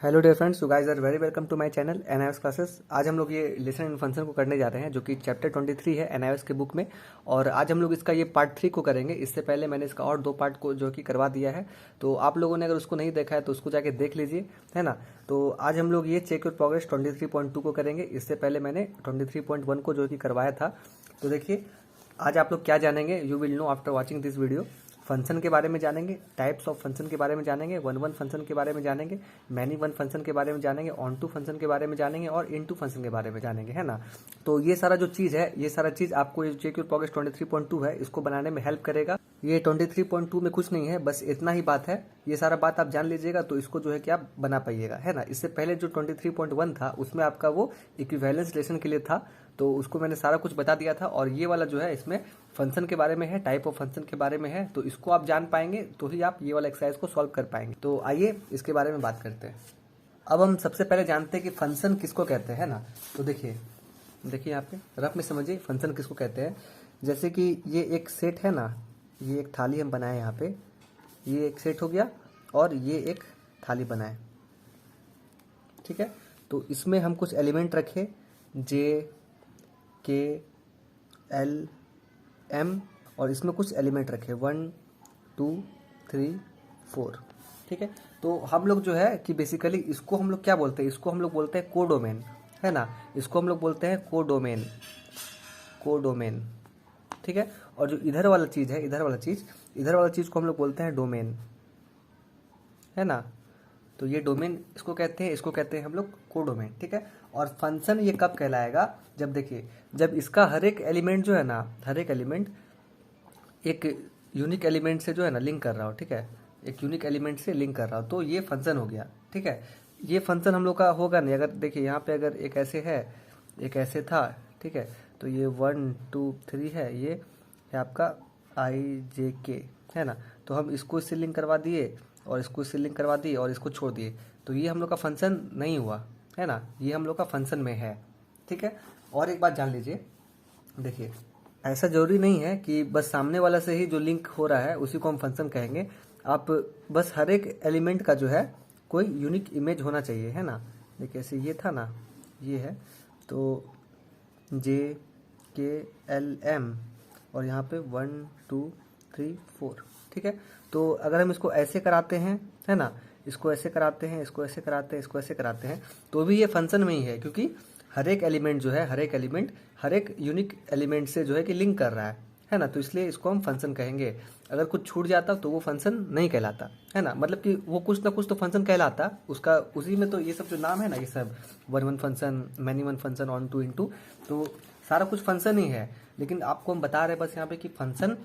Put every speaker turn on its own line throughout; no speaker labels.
Hello dear friends, you guys are very welcome to my channel NIS classes. आज हम लोग ये lesson in function को करने जा रहे हैं जो कि चैप्टर 23 है एनआईएस के बुक में। और आज हम लोग इसका ये पार्ट 3 को करेंगे। इससे पहले मैंने इसका और 2 पार्ट को जो कि करवा दिया है, तो आप लोगों ने अगर उसको नहीं देखा है तो उसको जाके देख लीजिए, है ना। तो आज हम लोग ये चेक योर प्रोग्रेस 23.2 को करेंगे। इससे पहले मैंने 23.1 को जो कि करवाया था। तो देखिए आज आप लोग क्या जानेंगे, you will know after watching this video. Function के बारे में जानेंगे, टाइप्स ऑफ फंक्शन के बारे में जानेंगे, वन वन फंक्शन के बारे में जानेंगे, मैनी वन फंक्शन के बारे में जानेंगे, ऑन टू फंक्शन के बारे में जानेंगे और इन टू फंक्शन के बारे में जानेंगे, है ना। तो ये सारा जो चीज़ है, ये सारा चीज़ आपको ये चेक योर प्रोग्रेस 23.2 है, इसको बनाने में हेल्प करेगा। ये 23.2 में कुछ नहीं है, बस इतना ही बात है। ये सारा बात आप जान लीजिएगा तो इसको जो है कि आप बना पाइएगा, है ना। इससे पहले जो 23.1 था उसमें आपका वो इक्विवेलेंस रिलेशन के लिए था, तो उसको मैंने सारा कुछ बता दिया था। और ये वाला जो है इसमें फंक्शन के बारे में है, टाइप ऑफ फंक्शन के बारे में है। तो इसको आप जान पाएंगे तो ही आप ये वाला एक्सरसाइज को सॉल्व कर पाएंगे। तो आइए इसके बारे में बात करते हैं। अब हम सबसे पहले जानते हैं कि फंक्शन किसको कहते हैं, ना। तो देखिए यहाँ पे रफ में समझिए फंक्शन किसको कहते हैं। जैसे कि ये एक सेट है ना, ये एक थाली हम बनाए यहाँ पे, ये एक सेट हो गया और ये एक थाली बनाए, ठीक है। तो इसमें हम कुछ एलिमेंट रखे, जे के एल एम, और इसमें कुछ एलिमेंट रखे 1 2 3 4, ठीक है। तो हम लोग जो है कि बेसिकली इसको हम लोग क्या बोलते हैं, इसको हम लोग बोलते हैं कोडोमेन, है ना। इसको हम लोग बोलते हैं कोडोमेन, ठीक है। और जो इधर वाला चीज़ है, इधर वाला चीज़ को हम लोग बोलते हैं डोमेन, है ना। तो ये डोमेन इसको कहते हैं हम लोग कोडोमेन, ठीक है। और फंक्शन ये कब कहलाएगा, जब देखिए जब इसका हर एक एलिमेंट जो है ना, हर एक एलिमेंट एक यूनिक एलिमेंट से जो है ना लिंक कर रहा हो, ठीक है। एक यूनिक एलिमेंट से लिंक कर रहा हो तो ये फंक्शन हो गया, ठीक है। ये फंक्शन हम लोग का होगा नहीं अगर देखिए यहाँ पे अगर एक ऐसे है, एक ऐसे था, ठीक है। तो ये 1 2 3 है, ये है आपका IJK, है ना। तो हम इसको इससे लिंक करवा दिए और इसको इससे लिंक करवा दिए और इसको छोड़ दिए, तो ये हम लोग का फंक्शन नहीं हुआ, है ना। ये हम लोग का फंक्शन में है, ठीक है। और एक बात जान लीजिए, देखिए ऐसा जरूरी नहीं है कि बस सामने वाला से ही जो लिंक हो रहा है उसी को हम फंक्शन कहेंगे। आप बस हर एक एलिमेंट का जो है कोई यूनिक इमेज होना चाहिए, है ना। देखिए ऐसे ये था ना, ये है, तो JKLM और यहाँ पे 1 2 3 4, ठीक है। तो अगर हम इसको ऐसे कराते हैं, है ना, इसको ऐसे कराते हैं, इसको ऐसे कराते हैं, इसको ऐसे कराते हैं, तो भी ये फंक्शन में ही है, क्योंकि हर एक एलिमेंट जो है, हर एक यूनिक एलिमेंट से जो है कि लिंक कर रहा है ना। तो इसलिए इसको हम फंक्शन कहेंगे। अगर कुछ छूट जाता तो वो फंक्शन नहीं कहलाता, है ना। मतलब कि वो कुछ ना कुछ तो फंक्शन कहलाता उसका, उसी में तो ये सब जो नाम है ना, ये सब 1 1 function, many one function, onto into, तो सारा कुछ फंक्शन ही है। लेकिन आपको हम बता रहे हैं बस यहाँ पे कि फंक्शन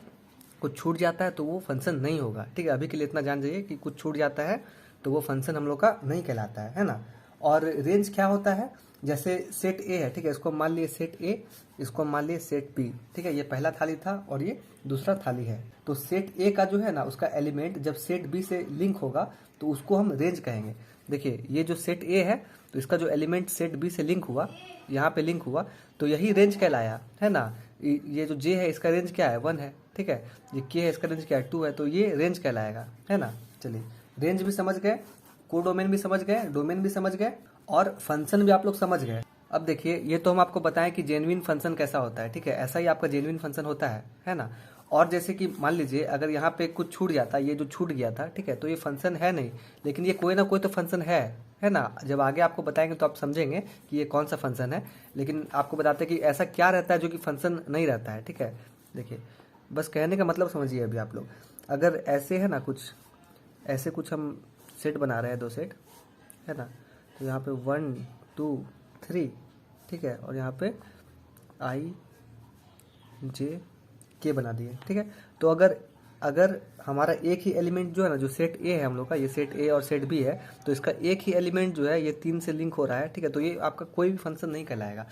कुछ छूट जाता है तो वो फंक्शन नहीं होगा, ठीक है। अभी के लिए इतना जान जाइए कि कुछ छूट जाता है तो वो फंक्शन हम लोग का नहीं कहलाता है ना। और रेंज क्या होता है, जैसे सेट ए है, ठीक है, इसको मान लिए सेट ए, इसको मान लिए सेट बी, ठीक है। ये पहला थाली था और ये दूसरा थाली है। तो सेट ए का जो है ना, उसका एलिमेंट जब सेट बी से लिंक होगा तो उसको हम रेंज कहेंगे। देखिए ये जो सेट ए है तो इसका जो एलिमेंट सेट बी से लिंक हुआ, यहाँ पे लिंक हुआ, तो यही रेंज कहलाया, है ना। ये जो जे है इसका रेंज क्या है, 1 है, ठीक है। ये के है इसका रेंज क्या है, 2 है, तो ये रेंज कहलाएगा, है ना। चलिए रेंज भी समझ गए, कोडोमेन भी समझ गए, डोमेन भी समझ गए और फंक्शन भी आप लोग समझ गए। अब देखिए ये तो हम आपको बताएं कि जेन्युइन फंक्शन कैसा होता है, ठीक है। ऐसा ही आपका जेन्युइन फंक्शन होता है ना। और जैसे कि मान लीजिए अगर यहाँ पे कुछ छूट जाता, ये जो छूट गया था, ठीक है, तो ये फंक्शन है नहीं, लेकिन ये कोई ना कोई तो फंक्शन है ना। जब आगे आपको बताएंगे तो आप समझेंगे कि ये कौन सा फंक्शन है। लेकिन आपको बताते हैं कि ऐसा क्या रहता है जो कि फंक्शन नहीं रहता है, ठीक है। देखिए बस कहने का मतलब समझिए अभी आप लोग, अगर ऐसे है ना, कुछ ऐसे कुछ हम सेट बना रहे हैं, 2 सेट, है ना। तो यहाँ पे 1 2 3, ठीक है, और यहाँ पे IJK बना दिए, ठीक है। तो अगर हमारा एक ही एलिमेंट जो है ना, जो सेट ए है हम लोग का, ये सेट ए और सेट बी है, तो इसका एक ही एलिमेंट जो है ये 3 से लिंक हो रहा है, ठीक है। तो ये आपका कोई भी फंक्शन नहीं कहलाएगा।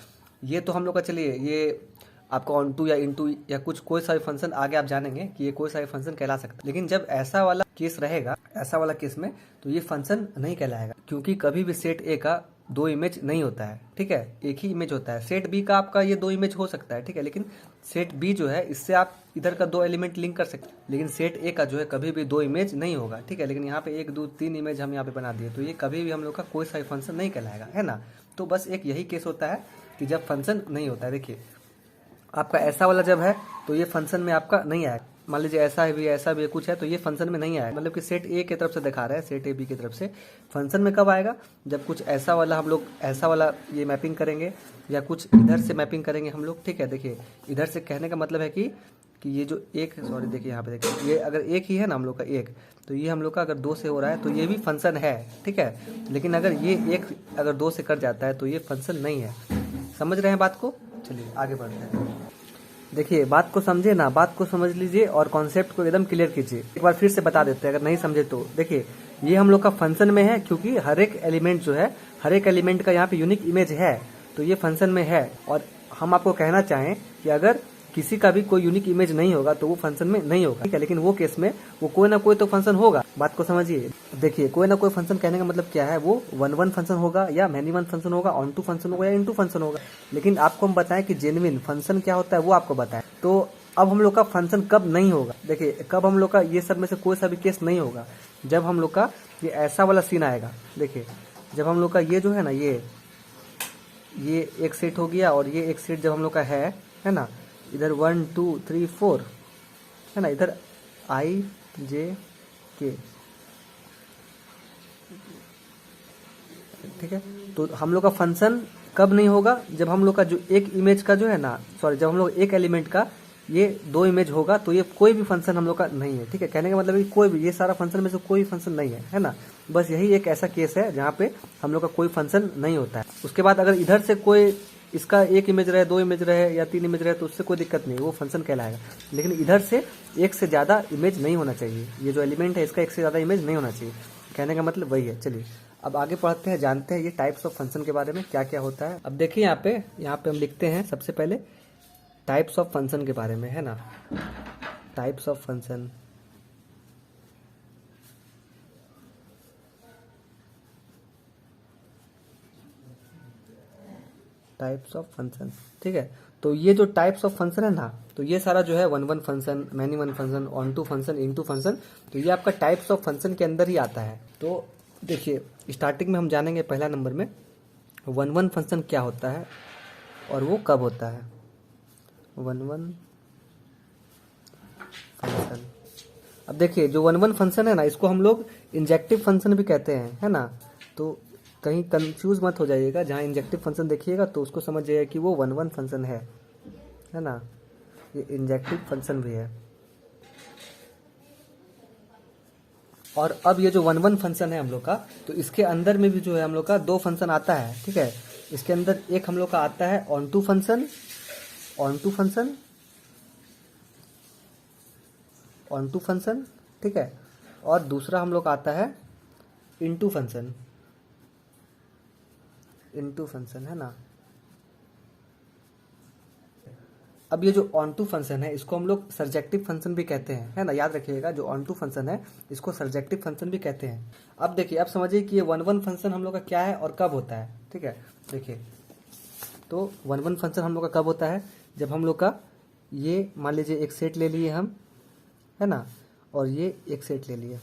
ये तो हम लोग का, चलिए ये आपका ऑन टू या इन टू या कुछ कोई सा भी फंक्शन आगे आप जानेंगे कि ये कोई सा भी फंक्शन कहला सकता है। लेकिन जब ऐसा वाला केस रहेगा, ऐसा वाला केस में, तो ये फंक्शन नहीं कहलाएगा, क्योंकि कभी भी सेट ए का दो इमेज नहीं होता है, ठीक है, एक ही इमेज होता है। सेट बी का आपका ये दो इमेज हो सकता है, ठीक है, लेकिन सेट बी जो है इससे आप इधर का दो एलिमेंट लिंक कर सकते हैं, लेकिन सेट ए का जो है कभी भी दो इमेज नहीं होगा, ठीक है। लेकिन यहाँ पे 1 2 3 इमेज हम यहाँ पे बना दिए, तो ये कभी भी हम लोग का कोई सा फंक्शन नहीं कहलाएगा, है ना। तो बस एक यही केस होता है कि जब फंक्शन नहीं होता है। देखिए आपका ऐसा वाला जब है तो ये फंक्शन में आपका नहीं आएगा। मान लीजिए ऐसा भी कुछ है तो ये फंक्शन में नहीं आएगा, मतलब कि सेट ए की तरफ से दिखा रहा है, सेट ए बी की तरफ से। फंक्शन में कब आएगा, जब कुछ ऐसा वाला हम लोग ऐसा वाला ये मैपिंग करेंगे या कुछ इधर से मैपिंग करेंगे हम लोग, ठीक है। देखिए इधर से कहने का मतलब है कि ये जो एक, सॉरी देखिए यहाँ पे देखिए, ये अगर एक ही है ना हम लोग का एक, तो ये हम लोग का अगर 2 से हो रहा है तो ये भी फंक्शन है, ठीक है। लेकिन अगर ये एक अगर 2 से कट जाता है तो ये फंक्शन नहीं है। समझ रहे हैं बात को? चलिए आगे बढ़ते हैं। देखिए बात को समझे ना, बात को समझ लीजिए और कॉन्सेप्ट को एकदम क्लियर कीजिए। एक बार फिर से बता देते हैं अगर नहीं समझे तो। देखिए ये हम लोग का फंक्शन में है, क्योंकि हर एक एलिमेंट जो है, हर एक एलिमेंट का यहाँ पे यूनिक इमेज है, तो ये फंक्शन में है। और हम आपको कहना चाहें कि अगर किसी का भी कोई यूनिक इमेज नहीं होगा तो वो फंक्शन में नहीं होगा, ठीक है। लेकिन वो केस में वो कोई ना कोई तो फंक्शन होगा। बात को समझिए। देखिए कोई ना कोई फंक्शन कहने का मतलब क्या है, वो 1 फंक्शन होगा या मैनी वन फंक्शन होगा, ऑन टू फंक्शन होगा या इनटू फंक्शन होगा। लेकिन आपको हम बताएं कि जेन्युइन फंक्शन क्या होता है वो आपको बताएं। तो अब हम लोग का फंक्शन कब नहीं होगा, देखिए कब हम लोग का ये सब में से कोई सा भी केस नहीं होगा, जब हम लोग का ये ऐसा वाला सीन आएगा। देखिए जब हम लोग का ये जो है ना, ये एक सेट हो गया और ये एक सेट जब हम लोग का है ना, इधर 1 2 3 4 है ना, इधर I J K, ठीक है। तो हम लोग का फंक्शन कब नहीं होगा, जब हम लोग का जो एक इमेज का जो है ना, सॉरी जब हम लोग एक एलिमेंट का ये 2 इमेज होगा तो ये कोई भी फंक्शन हम लोग का नहीं है, ठीक है। कहने का मतलब कि कोई भी, ये सारा फंक्शन में से कोई फंक्शन नहीं है ना। बस यही एक ऐसा केस है जहाँ पे हम लोग का कोई फंक्शन नहीं होता है। उसके बाद अगर इधर से कोई इसका 1 इमेज रहे, 2 इमेज रहे या 3 इमेज रहे तो उससे कोई दिक्कत नहीं, वो फंक्शन कहलाएगा। लेकिन इधर से एक से ज़्यादा इमेज नहीं होना चाहिए, ये जो एलिमेंट है इसका एक से ज़्यादा इमेज नहीं होना चाहिए। कहने का मतलब वही है। चलिए अब आगे पढ़ते हैं, जानते हैं ये टाइप्स ऑफ फंक्शन के बारे में क्या क्या होता है। अब देखिए यहाँ पे हम लिखते हैं सबसे पहले टाइप्स ऑफ फंक्शन के बारे में, है ना। Types of function, types of function, ठीक है। तो ये जो टाइप्स ऑफ फंक्शन है ना, तो ये सारा जो है 1 function, many one function, onto function, into function, तो ये आपका टाइप्स ऑफ फंक्शन के अंदर ही आता है। तो देखिए स्टार्टिंग में हम जानेंगे पहला नंबर में 1 फंक्शन क्या होता है और वो कब होता है। 1 फंक्शन, अब देखिए जो 1 फंक्शन है ना, इसको हम लोग इंजेक्टिव फंक्शन भी कहते हैं, है ना। तो कहीं कंफ्यूज मत हो जाइएगा, जहाँ इंजेक्टिव फंक्शन देखिएगा तो उसको समझ जाइएगा कि वो 1 फंक्शन है ना। ये इंजेक्टिव फंक्शन भी है। और अब ये जो 1 फंक्शन है हम लोग का, तो इसके अंदर में भी जो है हम लोग का 2 फंक्शन आता है, ठीक है। इसके अंदर एक हम लोग का आता है ऑन टू फंक्शन, ठीक है। और दूसरा हम लोग का आता है इनटू फंक्शन, है ना। अब ये जो ऑन टू फंक्शन है इसको हम लोग सर्जेक्टिव फंक्शन भी कहते हैं, है ना। याद रखिएगा जो ऑन टू फंक्शन है इसको सर्जेक्टिव फंक्शन भी कहते हैं। अब देखिए, अब समझिए कि ये 1 फंक्शन हम लोग का क्या है और कब होता है, ठीक है। देखिए तो 1 फंक्शन हम लोग का कब होता है, जब हम लोग का ये मान लीजिए एक सेट ले लिए हम, है ना, और ये एक सेट ले लिए,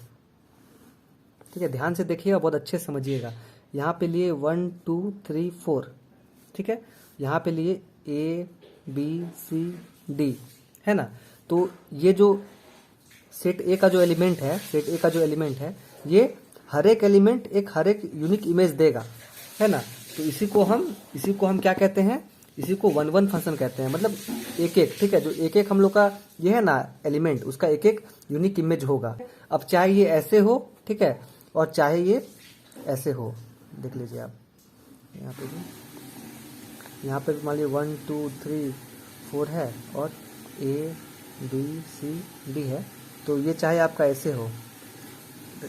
ठीक है। ध्यान से देखिएगा, बहुत अच्छे से समझिएगा। यहाँ पे लिए 1 2 3 4, ठीक है। यहाँ पे लिए A B C D, है ना। तो ये जो सेट ए का जो एलिमेंट है, ये हर एक एलिमेंट हर एक यूनिक इमेज देगा, है ना। तो इसी को हम क्या कहते हैं, इसी को 1 फंक्शन कहते हैं। मतलब एक, ठीक है, जो एक हम लोग का ये है ना एलिमेंट, उसका एक यूनिक इमेज होगा। अब चाहे ये ऐसे हो, ठीक है, और चाहे ये ऐसे हो। देख लीजिए आप यहाँ पे भी मान लीजिए 1 2 3 4 है और A B C D है। तो ये चाहे आपका ऐसे हो,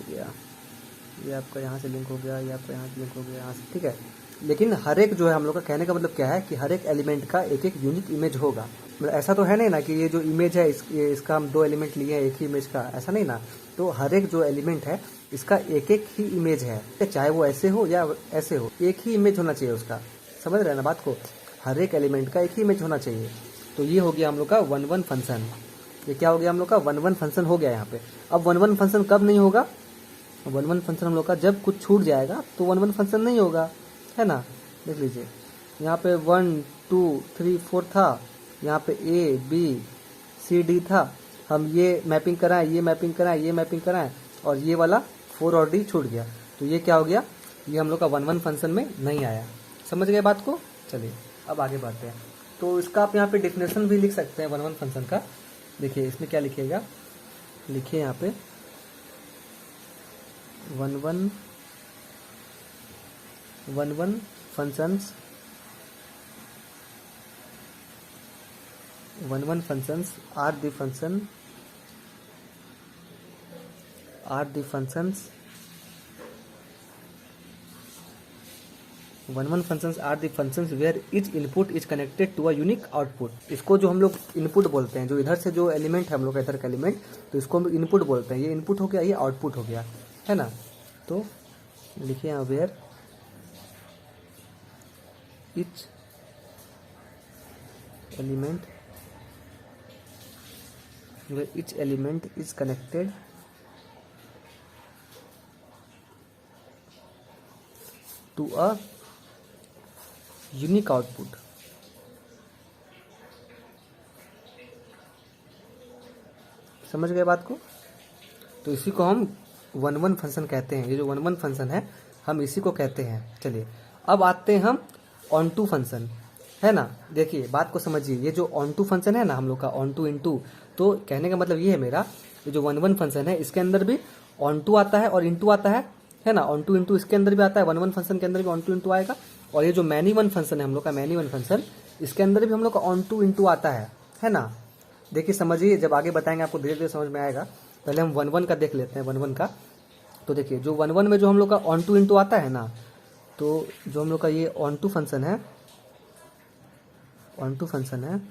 ये आपका यहाँ से लिंक हो गया, ये आपका यहाँ से लिंक हो गया, यहाँ से, ठीक है। लेकिन हर एक जो है हम लोग का कहने का मतलब क्या है कि हर एक एलिमेंट का एक यूनिक इमेज होगा। मतलब ऐसा तो है नहीं ना कि ये जो इमेज है इसका हम 2 एलिमेंट लिए हैं एक ही इमेज का, ऐसा नहीं ना। तो हर एक जो एलिमेंट है इसका एक एक ही इमेज है, चाहे वो ऐसे हो या ऐसे हो, एक ही इमेज होना चाहिए उसका। समझ रहे हैं ना बात को, हर एक एलिमेंट का एक ही इमेज होना चाहिए। तो ये हो गया हम लोग का 1-1 फंक्शन। ये क्या हो गया हम लोग का 1-1 फंक्शन हो गया यहाँ पे। अब 1-1 फंक्शन कब नहीं होगा, 1-1 फंक्शन हम लोग का जब कुछ छूट जाएगा तो 1-1 फंक्शन नहीं होगा, है ना। देख लीजिए यहाँ पे 1 2 3 4 था, यहाँ पे A B C D था, हम ये मैपिंग कराएं, ये मैपिंग कराएं, ये मैपिंग कराएं, और ये वाला 4 और D छूट गया। तो ये क्या हो गया, ये हम लोग का 1-1 फंक्शन में नहीं आया। समझ गए बात को। चलिए अब आगे बढ़ते हैं। तो इसका आप यहाँ पे डेफिनेशन भी लिख सकते हैं 1-1 फंक्शन का। देखिए इसमें क्या लिखिएगा, लिखिए यहाँ पे 1-1 functions 1-1 functions are the functions 1-1 functions are the functions where each input is connected to a unique output। इसको जो हम लोग इनपुट बोलते हैं, जो इधर से जो एलिमेंट है हम लोग का इधर का एलिमेंट, तो इसको हम इनपुट बोलते हैं। ये इनपुट हो गया, ये आउटपुट हो गया, है ना। तो लिखिए यहाँ where each element is connected to a unique output। समझ गए बात को। तो इसी को हम 1-1 फंक्शन कहते हैं। ये जो 1-1 फंक्शन है हम इसी को कहते हैं। चलिए अब आते हैं हम ऑन टू फंक्शन, है ना। देखिए बात को समझिए, ये जो ऑन टू फंक्शन है ना हम लोग का ऑन टू इनटू, तो कहने का मतलब ये है मेरा, ये जो 1-1 फंक्शन है इसके अंदर भी ऑन टू आता है और इनटू आता है ना। ऑन टू इनटू इसके अंदर भी आता है, 1-1 फंक्शन के अंदर भी ऑन टू इनटू आएगा। और ये जो मैनी वन फंक्शन है हम लोग का, मैनी वन फंक्शन, इसके अंदर भी हम लोग का ऑन टू इनटू आता है ना। देखिए समझिए, जब आगे बताएंगे आपको धीरे धीरे समझ में आएगा। पहले हम 1-1 का देख लेते हैं, 1-1 का। तो देखिए जो 1-1 में जो हम लोग का ऑन टू इनटू आता है ना, तो जो हम लोग का ये ऑन टू फंक्शन है, ऑन टू फंक्शन है,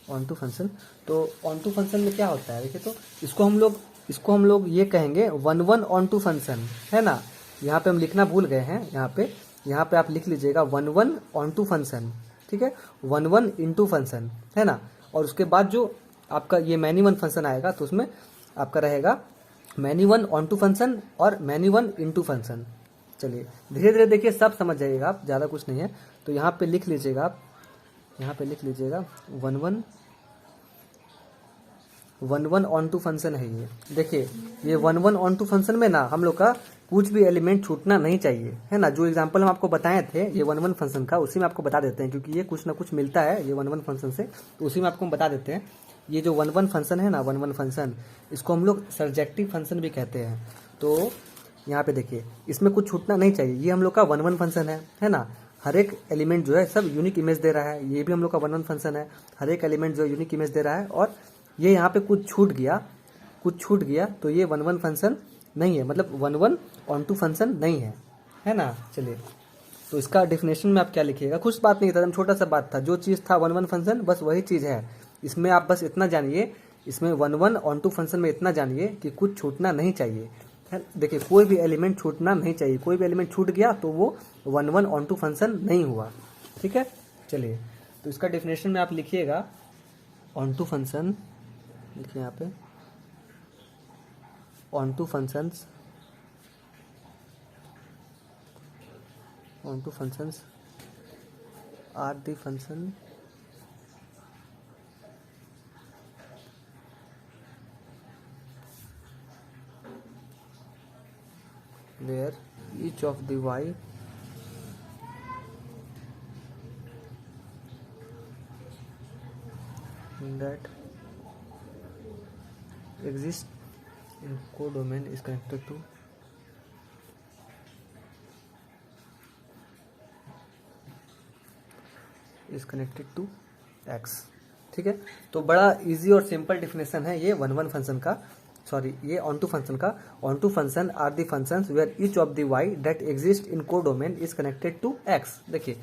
ऑन टू फंक्शन, तो ऑन टू फंक्शन में क्या होता है देखिए। तो इसको हम लोग ये कहेंगे 1-1 ऑन टू फंक्शन, है ना। यहाँ पे हम लिखना भूल गए हैं, यहाँ पे आप लिख लीजिएगा 1-1 ऑन टू फंक्शन, ठीक है, 1-1 इनटू फंक्शन, है ना। और उसके बाद जो आपका ये मैनी वन फंक्शन आएगा तो उसमें आपका रहेगा many one onto function और मैनी वन इनटू फंक्शन। चलिए धीरे धीरे देखिए, सब समझ जाइएगा आप, ज़्यादा कुछ नहीं है। तो यहाँ पे लिख लीजिएगा आप, यहाँ पे लिख लीजिएगा 1-1 ऑन टू फंक्शन है ये। देखिए ये 1-1 ऑन टू फंक्शन में ना हम लोग का कुछ भी एलिमेंट छूटना नहीं चाहिए, है ना। जो एग्जांपल हम आपको बताए थे ये 1-1 फंक्शन का, उसी में आपको बता देते हैं, क्योंकि ये कुछ ना कुछ मिलता है ये 1-1 फंक्शन से, तो उसी में आपको हम बता देते हैं। ये जो 1-1 फंक्शन है ना, 1-1 फंक्शन, इसको हम लोग सर्जेक्टिव फंक्शन भी कहते हैं। तो यहाँ पे देखिए इसमें कुछ छूटना नहीं चाहिए, ये हम लोग का 1-1 फंक्शन है ना। हर एक एलिमेंट जो है सब यूनिक इमेज दे रहा है, ये भी हम लोग का 1-1 फंक्शन है। हर एक एलिमेंट जो है यूनिक इमेज दे रहा है, और ये यहाँ पे कुछ छूट गया तो ये 1-1 फंक्शन नहीं है, मतलब 1-1 ऑन टू फंक्शन नहीं है ना। चलिए तो इसका डेफिनेशन में आप क्या लिखिएगा, कुछ बात नहीं था, एकदम छोटा सा बात था। जो चीज़ था 1-1 फंक्शन, बस वही चीज़ है इसमें। आप बस इतना जानिए, इसमें 1-1 ऑन टू फंक्शन में इतना जानिए कि कुछ छूटना नहीं चाहिए। देखिए कोई भी एलिमेंट छूटना नहीं चाहिए, कोई भी एलिमेंट छूट गया तो वो 1-1 ऑन टू फंक्शन नहीं हुआ, ठीक है। चलिए तो इसका डेफिनेशन में आप लिखिएगा ऑन टू फंक्शन, देखिए यहाँ पे onto functions are the function where each of the y that exists in codomain is connected to x, ठीक है। तो बड़ा इजी और सिंपल डेफिनेशन है ये 1-1 फंक्शन का, सॉरी ये ऑन टू फंक्शन का। Onto function are the functions where each of the Y that exist in codomain is connected to X. देखिए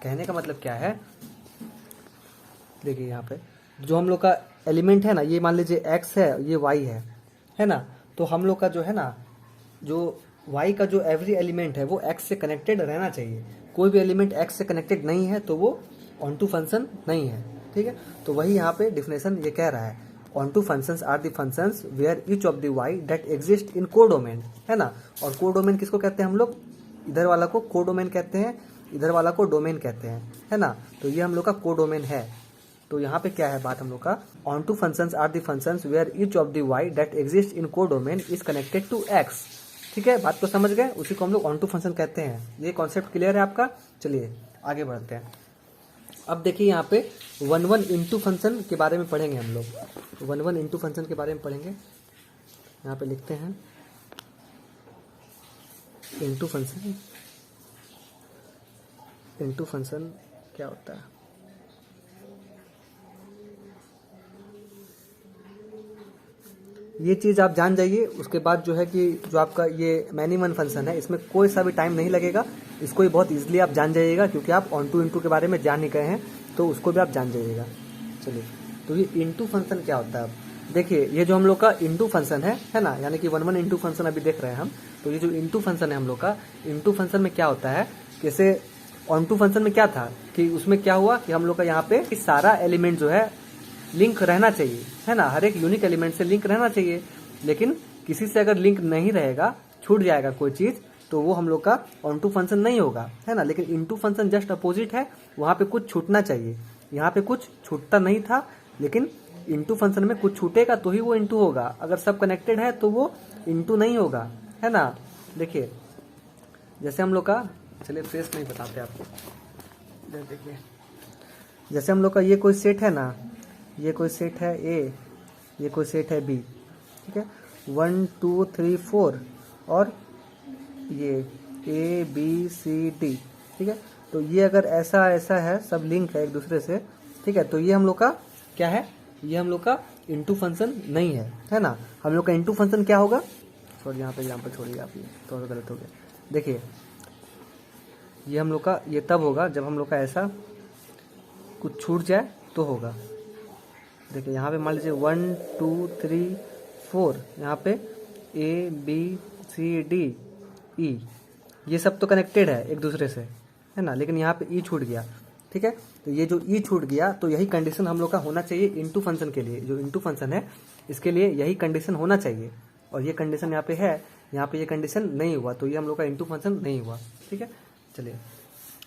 कहने का मतलब क्या है, देखिए यहाँ पे जो हम लोग का एलिमेंट है ना, ये मान लीजिए x है, ये y है ना, तो हम लोग का जो है ना, जो y का जो एवरी एलिमेंट है वो x से कनेक्टेड रहना चाहिए। कोई भी एलिमेंट x से कनेक्टेड नहीं है तो वो ऑन टू फंक्शन नहीं है, ठीक है। तो वही यहाँ पे डिफिनेशन ये कह रहा है, onto functions are the functions where each of the Y that exist in codomain, है ना। और कोडोमेन किसको कहते हैं हम लोग, इधर वाला को कोडोमेन कहते हैं, इधर वाला को डोमेन कहते हैं, है ना। तो ये हम लोग का कोडोमेन है। तो यहाँ पे क्या है बात हम लोग का, onto functions are the functions where each of the Y that exist in codomain is connected to X, ठीक है। बात को समझ गए, उसी को हम लोग ऑन टू फंक्शन कहते हैं। ये कॉन्सेप्ट क्लियर है आपका। चलिए आगे बढ़ते हैं। अब देखिए यहाँ पे 1 इंटू फंक्शन के बारे में पढ़ेंगे हम लोग। 1 इंटू फंक्शन के बारे में पढ़ेंगे। यहाँ पे लिखते हैं इंटू फंक्शन। इंटू फंक्शन क्या होता है, ये चीज़ आप जान जाइए। उसके बाद जो है कि जो आपका ये मैनी वन फंक्शन है, इसमें कोई सा भी टाइम नहीं लगेगा, इसको ही बहुत इजीली आप जान जाइएगा, क्योंकि आप ऑन टू इंटू के बारे में जान ही गए हैं, तो उसको भी आप जान जाइएगा। चलिए, तो ये इंटू फंक्शन क्या होता है। अब देखिए, ये जो हम लोग का इंटू फंक्शन है ना, यानी कि 1 इंटू फंक्शन अभी देख रहे हैं हम। तो ये जो इंटू फंक्शन है हम लोग का, इंटू फंक्शन में क्या होता है, जैसे ऑन टू फंक्शन में क्या था कि उसमें क्या हुआ कि हम लोग का यहाँ पे सारा एलिमेंट जो है लिंक रहना चाहिए, है ना, हर एक यूनिक एलिमेंट से लिंक रहना चाहिए। लेकिन किसी से अगर लिंक नहीं रहेगा, छूट जाएगा कोई चीज, तो वो हम लोग का ऑन टू फंक्शन नहीं होगा, है ना। लेकिन इनटू फंक्शन जस्ट अपोजिट है, वहां पे कुछ छूटना चाहिए। यहाँ पे कुछ छूटता नहीं था, लेकिन इनटू फंक्शन में कुछ छूटेगा तो ही वो इनटू होगा। अगर सब कनेक्टेड है तो वो इनटू नहीं होगा, है ना। देखिए जैसे हम लोग का, चलिए फ्रेश नहीं बताते आपको, देखिए जैसे हम लोग का ये कोई सेट है ना, ये कोई सेट है ए, ये कोई सेट है बी, ठीक है। 1 2 3 4 और ये ए बी सी डी, ठीक है। तो ये अगर ऐसा ऐसा है, सब लिंक है एक दूसरे से, ठीक है, तो ये हम लोग का क्या है, ये हम लोग का इनटू फंक्शन नहीं है ना। हम लोग का इनटू फंक्शन क्या होगा, सॉरी यहाँ पे एग्जाम्पल छोड़िए आप, ये थोड़ा गलत हो गया। देखिए ये हम लोग का ये तब होगा जब हम लोग का ऐसा कुछ छूट जाए तो होगा। देखिए यहाँ पे मान लीजिए 1 2 3 4, यहाँ पे A B C D E, ये सब तो कनेक्टेड है एक दूसरे से, है ना। लेकिन यहाँ पे ई छूट गया, ठीक है। तो ये जो ई छूट गया, तो यही कंडीशन हम लोग का होना चाहिए इनटू फंक्शन के लिए। जो इनटू फंक्शन है इसके लिए यही कंडीशन होना चाहिए, और ये कंडीशन यहाँ पे है, यहाँ पे ये कंडीशन नहीं हुआ, तो ये हम लोग का इनटू फंक्शन नहीं हुआ, ठीक है। चलिए,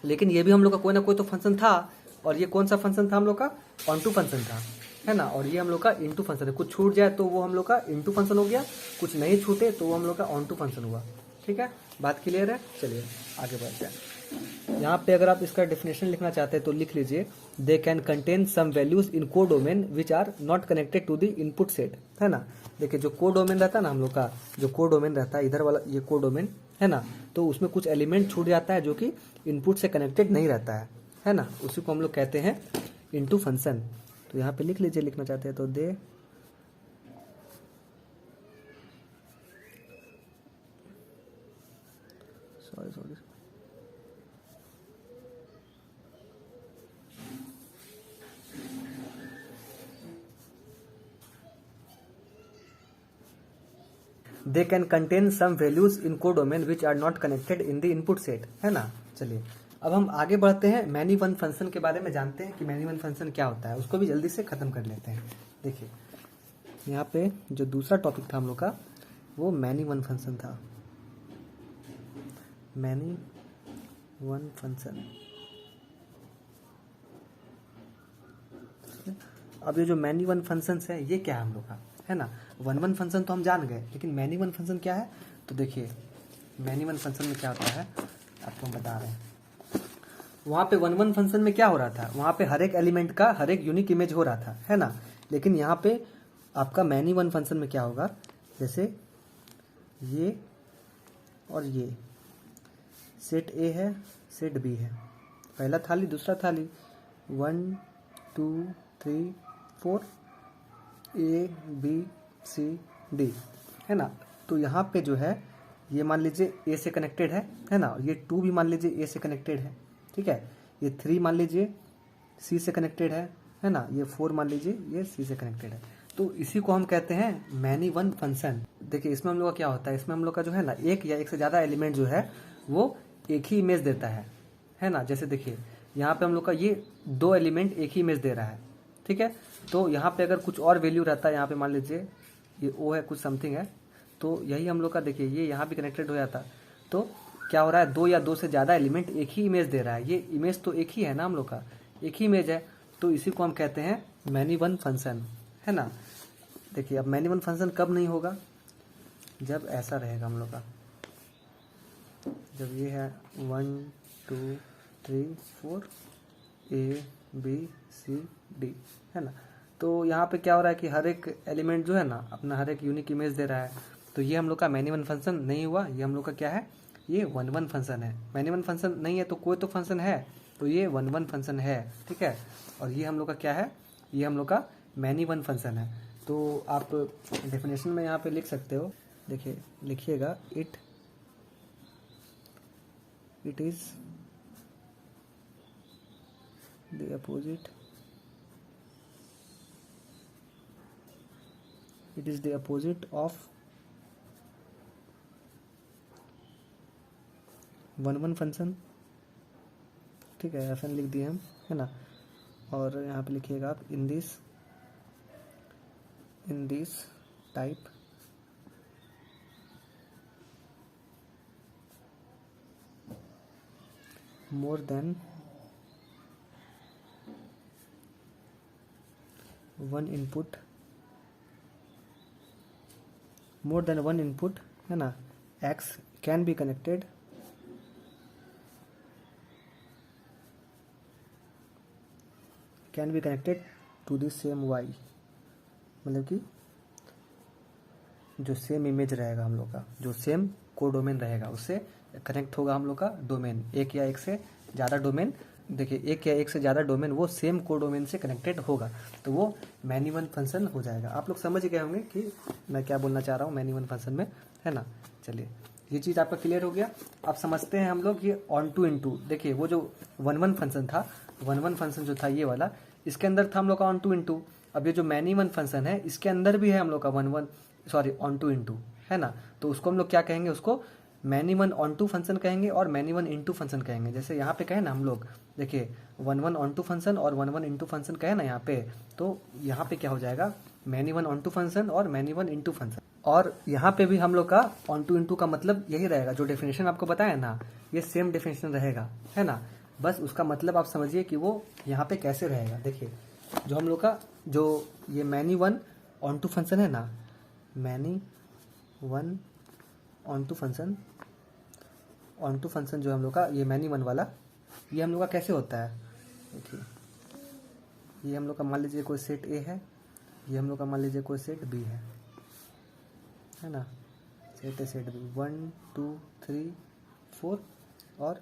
लेकिन ये भी हम लोग का कोई ना कोई तो फंक्शन था, और ये कौन सा फंक्शन था हम लोग का, ऑन टू फंक्शन था, है ना। और ये हम लोग का इनटू फंक्शन है। कुछ छूट जाए तो वो हम लोग का इनटू फंक्शन हो गया, कुछ नहीं छूटे तो वो हम लोग का ऑन टू फंक्शन हुआ, ठीक है। बात क्लियर है। चलिए आगे बढ़ते हैं। यहाँ पे अगर आप इसका डेफिनेशन लिखना चाहते हैं तो लिख लीजिए, they can contain some values in codomain which are not connected to the input set, है ना। देखिए जो कोडोमेन रहता है ना हम लोग का, जो कोडोमेन रहता है इधर वाला ये कोडोमेन, है ना, तो उसमें कुछ एलिमेंट छूट जाता है जो कि इनपुट से कनेक्टेड नहीं रहता है ना। उसी को हम लोग कहते हैं इनटू फंक्शन। तो यहाँ पे लिख लीजिए, लिखना चाहते हैं तो they sorry they can contain some values in codomain which are not connected in the input set, है ना। चलिए अब हम आगे बढ़ते हैं, मैनी वन फंक्शन के बारे में जानते हैं कि मैनी वन फंक्शन क्या होता है, उसको भी जल्दी से खत्म कर लेते हैं। देखिए यहाँ पे जो दूसरा टॉपिक था हम लोग का, वो मैनी वन फंक्शन था, मैनी वन फंक्शन। अब ये जो मैनी वन फंक्शन है ये क्या है हम लोग का, है ना। 1 फंक्शन तो हम जान गए, लेकिन मैनी वन फंक्शन क्या है। तो देखिए मैनी वन फंक्शन में क्या होता है आपको हम बता रहे हैं। वहाँ पे 1 फंक्शन में क्या हो रहा था, वहाँ पे हर एक एलिमेंट का हर एक यूनिक इमेज हो रहा था, है ना। लेकिन यहाँ पे आपका मैनी वन फंक्शन में क्या होगा, जैसे ये और ये सेट ए है, सेट बी है, पहला थाली दूसरा थाली, 1 2 3 4 ए बी सी डी, है ना। तो यहाँ पे जो है ये मान लीजिए ए से कनेक्टेड है ना। ये 2 भी मान लीजिए ए से कनेक्टेड है, ठीक है। ये 3 मान लीजिए सी से कनेक्टेड है, है ना, ये 4 मान लीजिए ये सी से कनेक्टेड है, तो इसी को हम कहते हैं मैनी वन फंक्शन। देखिए इसमें हम लोग का क्या होता है, इसमें हम लोग का जो है ना एक या एक से ज़्यादा एलिमेंट जो है वो एक ही इमेज देता है ना। जैसे देखिए यहाँ पे हम लोग का ये 2 एलिमेंट एक ही इमेज दे रहा है, ठीक है। तो यहाँ पे अगर कुछ और वैल्यू रहता है, यहाँ पे मान लीजिए ये ओ है, कुछ समथिंग है, तो यही हम लोग का देखिए ये यहाँ भी कनेक्टेड हो जाता, तो क्या हो रहा है 2 या 2 से ज़्यादा एलिमेंट एक ही इमेज दे रहा है। ये इमेज तो एक ही है ना, हम लोग का एक ही इमेज है, तो इसी को हम कहते हैं मैनी वन फंक्शन, है ना। देखिए अब मैनी वन फंक्शन कब नहीं होगा, जब ऐसा रहेगा हम लोग का, जब ये है 1 2 3 4 ए बी सी डी, है ना। तो यहाँ पे क्या हो रहा है कि हर एक एलिमेंट जो है ना अपना हर एक यूनिक इमेज दे रहा है, तो ये हम लोग का मैनी वन फंक्शन नहीं हुआ, ये हम लोग का क्या है, ये वन वन फंक्शन है। मैनी वन फंक्शन नहीं है तो कोई तो फंक्शन है, तो ये वन वन फंक्शन है, ठीक है। और ये हम लोग का क्या है, ये हम लोग का मैनी वन फंक्शन है। तो आप डेफिनेशन में यहाँ पे लिख सकते हो, देखिए लिखिएगा, it is the opposite, it is the opposite of one one function, ठीक है, ऐसा लिख दिए हम, है ना। और यहाँ पे लिखिएगा आप in this type more than one input, है ना, X can be connected to the same Y, मतलब कि जो सेम इमेज रहेगा हम लोग का, जो सेम कोडोमेन रहेगा उससे कनेक्ट होगा हम लोग का डोमेन, एक या एक से ज़्यादा डोमेन। देखिए एक या एक से ज़्यादा डोमेन वो सेम कोडोमेन से कनेक्टेड होगा, तो वो मैनी वन फंक्शन हो जाएगा। आप लोग समझ गए होंगे कि मैं क्या बोलना चाह रहा हूँ मैनी वन फंक्शन में, है ना। चलिए ये चीज़ आपका क्लियर हो गया। अब समझते हैं हम लोग ये ऑन टू इन टू। देखिए वो जो वन वन फंक्शन था, वन वन फंक्शन जो था ये वाला, इसके अंदर था हम लोग का ऑन टू इन टू। अब ये जो मैनी वन फंक्शन है इसके अंदर भी है हम लोग का ऑन टू इन टू, है ना। तो उसको हम लोग क्या कहेंगे, उसको many one onto function कहेंगे और many one into function कहेंगे। जैसे यहाँ पे कहे ना हम लोग, देखिए one one onto function और one one into function कहे ना यहाँ पे, तो यहाँ पे क्या हो जाएगा, many one onto function और many one into function. और यहाँ पे भी हम लोग का ऑन टू इन टू का मतलब यही रहेगा, जो डेफिनेशन आपको बताया ना ये सेम डेफिनेशन रहेगा, है ना। बस उसका मतलब आप समझिए कि वो यहाँ पे कैसे रहेगा। देखिए जो हम लोग का जो ये many one onto function है ना, many one onto function जो हम लोग का ये मैनी वन वाला, ये हम लोग का कैसे होता है। देखिए ये हम लोग का मान लीजिए कोई सेट ए है, ये हम लोग का मान लीजिए कोई सेट बी है ना, सेट ए सेट बी 1 2 3 4 और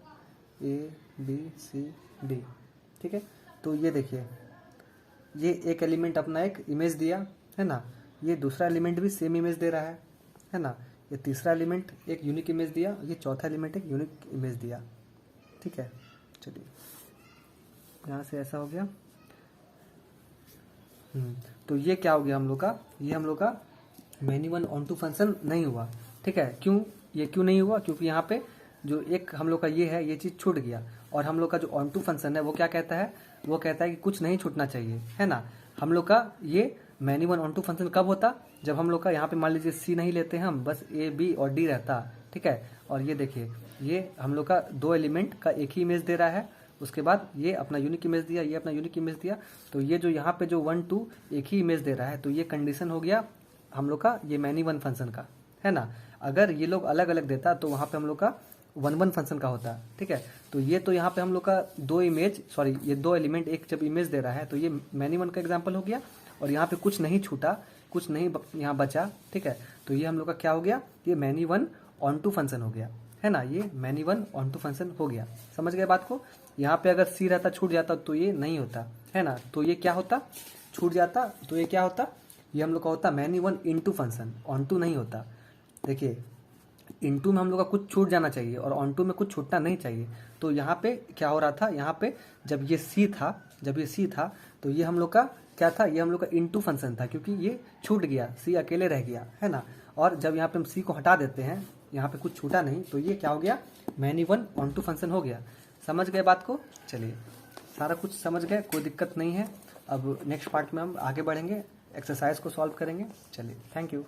ए बी सी डी, ठीक है। तो ये देखिए ये एक एलिमेंट अपना एक इमेज दिया, है ना, ये दूसरा एलिमेंट भी सेम इमेज दे रहा है ना, ये तीसरा एलिमेंट एक यूनिक इमेज दिया, ये चौथा एलिमेंट एक यूनिक इमेज दिया, ठीक है। चलिए यहाँ से ऐसा हो गया। तो ये क्या हो गया हम लोग का, ये हम लोग का many one onto function नहीं हुआ, ठीक है। क्यों नहीं हुआ, क्योंकि यहाँ पे जो एक हम लोग का ये है ये चीज़ छूट गया। और हम लोग का जो ऑन टू फंक्शन है वो क्या कहता है, वो कहता है कि कुछ नहीं छूटना चाहिए, है ना। हम लोग का ये many one onto function कब होता, जब हम लोग का यहाँ पे मान लीजिए सी नहीं लेते हम, बस ए बी और डी रहता, ठीक है। और ये देखिए ये हम लोग का 2 एलिमेंट का एक ही इमेज दे रहा है, उसके बाद ये अपना यूनिक इमेज दिया, ये अपना यूनिक इमेज दिया, तो ये जो यहाँ पे जो 1 2 एक ही इमेज दे रहा है, तो ये कंडीशन हो गया हम लोग का ये मैनी वन फंक्शन का, है ना। अगर ये लोग अलग अलग देता तो वहाँ पे हम लोग का वन वन फंक्शन का होता, ठीक है। तो ये तो यहाँ पे हम लोग का ये 2 एलिमेंट एक जब इमेज दे रहा है तो ये मैनी वन का एग्जाम्पल हो गया, और यहाँ पे कुछ नहीं छूटा, कुछ नहीं यहाँ बचा, ठीक है। तो ये हम लोग का क्या हो गया, ये many one onto function हो गया, है ना, ये many one onto function हो गया। समझ गए बात को। यहाँ पे अगर सी रहता छूट जाता तो ये नहीं होता, है ना, तो ये क्या होता, छूट जाता, तो ये क्या होता, ये हम लोग का होता many one into function, onto नहीं होता। देखिए इनटू में हम लोग का कुछ छूट जाना चाहिए और ऑन टू में कुछ छूटना नहीं चाहिए। तो यहाँ पे क्या हो रहा था, यहाँ पे जब ये सी था तो ये हम लोग का क्या था, ये हम लोग का इनटू फंक्शन था, क्योंकि ये छूट गया, सी अकेले रह गया, है ना। और जब यहाँ पे हम सी को हटा देते हैं, यहाँ पे कुछ छूटा नहीं, तो ये क्या हो गया, many one onto function हो गया। समझ गए बात को? चलिए, सारा कुछ समझ गए, कोई दिक्कत नहीं है। अब नेक्स्ट पार्ट में हम आगे बढ़ेंगे, एक्सरसाइज को सॉल्व करेंगे। चलिए, थैंक यू।